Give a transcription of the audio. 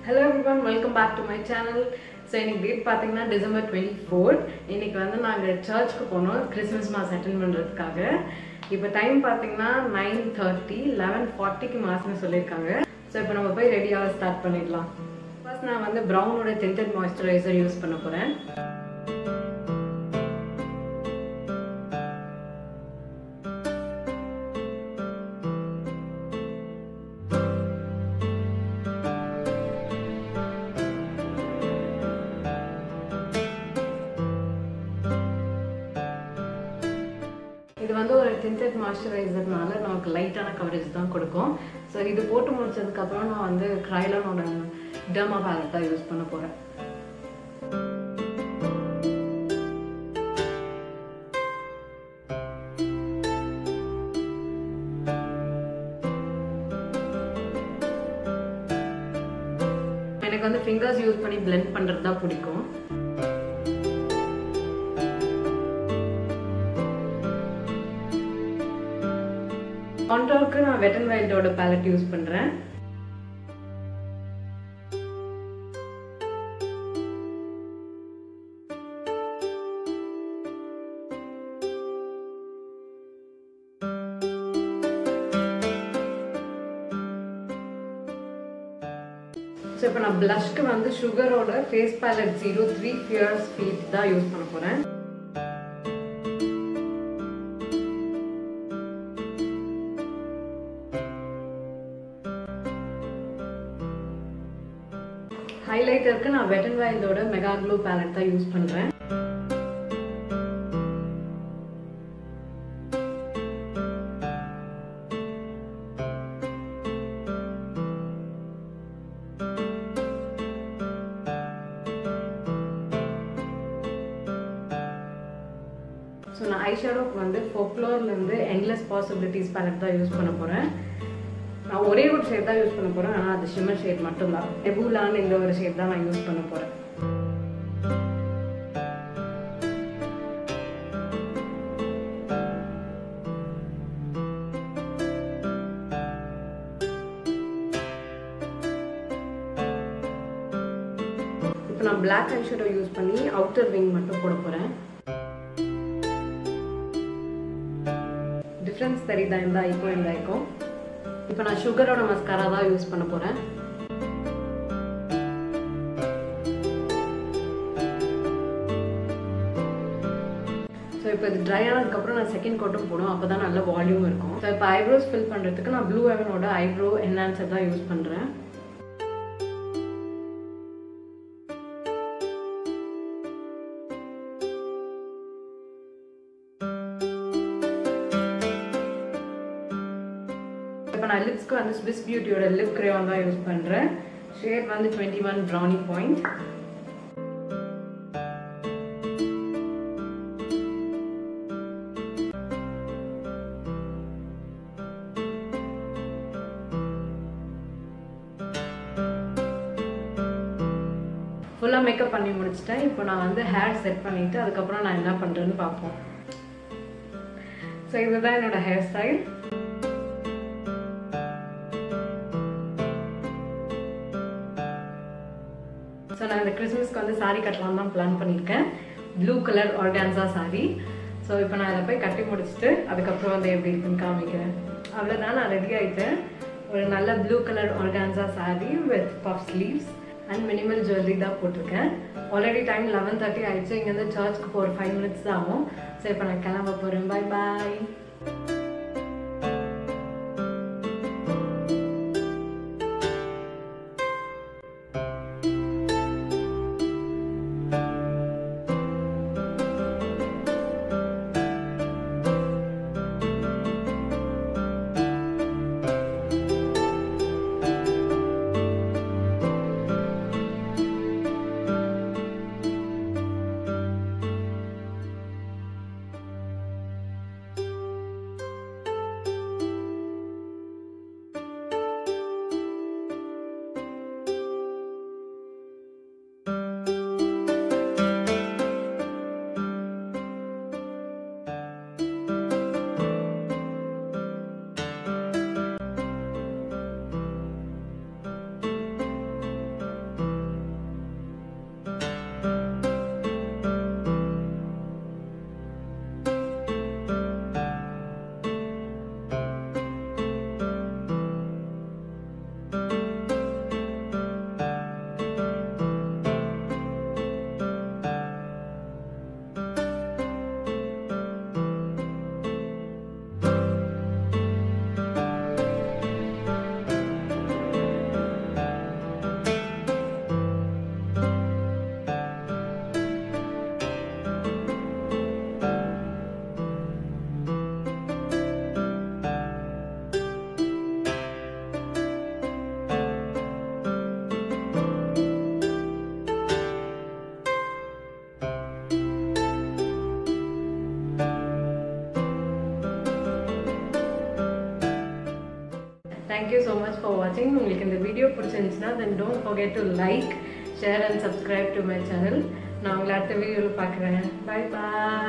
Hello everyone, welcome back to my channel. So இன்னைக்கு date பாத்தீங்கன்னா December 24. இன்னைக்கு வந்து நாங்க சர்ச்சுக்கு போனோம் கிறிஸ்மஸ் மாஸ் அட்டெண்ட் பண்றதுக்காக. இப்போ டைம் பாத்தீங்கன்னா 9:30 11:40க்கு மாஸ்னு சொல்லிருக்காங்க. சோ இப்போ நம்ம போய் ரெடியாக ஸ்டார்ட் பண்ணிடலாம். ஃபர்ஸ்ட் நான் வந்து பிரவுனோட tinted moisturizer யூஸ் பண்ண போறேன். இது வந்து ஒரு tinted moisturizerனால நமக்கு லைட்டான கவரேஜ் தான் கொடுக்கும். ஸோ இது போட்டு முடிச்சதுக்கு அப்புறம் நான் வந்து Kryolanோட டெர்மா பேலட் தான் யூஸ் பண்ண போறேன். எனக்கு வந்து ஃபிங்கர்ஸ் யூஸ் பண்ணி blend பண்றது தான் பிடிக்கும். கான்டோருக்கு நான் வெட் அண்ட் வைல்டோட பேலட் யூஸ் பண்றேன். ஸோ இப்போ நான் பிளஷ்க்கு வந்து சுகரோட ஃபேஸ் பேலட் 03 Fierce Feet தான் யூஸ் பண்ண போறேன். ஹைலைட்டருக்கு நான் வெட் அண்ட் வைல்டோட மெகா க்ளோ பேலட் தான் யூஸ் பண்றேன். ஸோ நான் ஐஷேடோக்கு வந்து Folklore இருந்து எண்ட்லெஸ் பாசிபிலிட்டிஸ் பேலட் தான் யூஸ் பண்ண போறேன். நான் ஒரே ஒரு ஷேட் தான் யூஸ் பண்ண போறேன். ஆனால் அது ஷிம்மர் ஷேட் மட்டும்தான். நெபுலான்னு இந்த ஒரு ஷேட் தான் நான் யூஸ் பண்ண போறேன். இப்போ நான் பிளாக் ஐஷேடோ யூஸ் பண்ணி அவுட்டர் விங் மட்டும் போட போறேன். டிஃபரன்ஸ் தெரியுதா இந்த ஐக்கும் இந்த ஐக்கும்? இப்போ நான் சுகரோட மஸ்காரா தான் யூஸ் பண்ண போறேன். ஸோ இப்போ இது ட்ரை ஆனதுக்கப்புறம் நான் செகண்ட் கோட்டும் போடும், அப்போ தான் நல்ல வால்யூம் இருக்கும். ஸோ இப்போ ஐப்ரோஸ் ஃபில் பண்ணுறதுக்கு நான் ப்ளூ ஹெவனோட ஐப்ரோ என்ஹான்சர் தான் யூஸ் பண்ணுறேன். இப்போ நான் லிப்ஸ்க்கு வந்து Swiss Beautyயோட லிப் கிரேயான் தான் யூஸ் பண்ணுறேன். ஷேட் வந்து 21 Brownie Point. ஃபுல்லாக மேக்கப் பண்ணி முடிச்சிட்டேன். இப்போ நான் வந்து ஹேர் செட் பண்ணிவிட்டு அதுக்கப்புறம் நான் என்ன பண்ணுறேன்னு பார்ப்போம். ஸோ இதுதான் என்னோட ஹேர் ஸ்டைல். ஸோ நான் இந்த கிறிஸ்மஸ்க்கு வந்து சாரீ கட்டலாம் தான் பிளான் பண்ணியிருக்கேன். Blue colour organza sari. So இப்போ நான் இதை போய் கட்டி முடிச்சுட்டு அதுக்கப்புறம் வந்து எப்படி இருக்குன்னு காமிக்கிறேன். அவ்வளோதான், நான் ரெடி ஆகிட்டேன். ஒரு நல்ல blue colour organza sari with puff sleeves and minimal jewellery தான் போட்டிருக்கேன். ஆல்ரெடி டைம் 11:30 ஆயிடுச்சு. இங்கேருந்து சர்ச்சுக்கு போகிற 5 minutes தான் ஆகும். ஸோ இப்போ நான் கிளம்ப போகிறேன். Bye bye. so much for watching. உங்களுக்கு இந்த வீடியோ பிடிச்சிருந்துச்சுன்னா then don't forget to like, share and subscribe to my channel. நான் உங்களை அடுத்த வீடியோவில் பார்க்குறேன். Bye bye.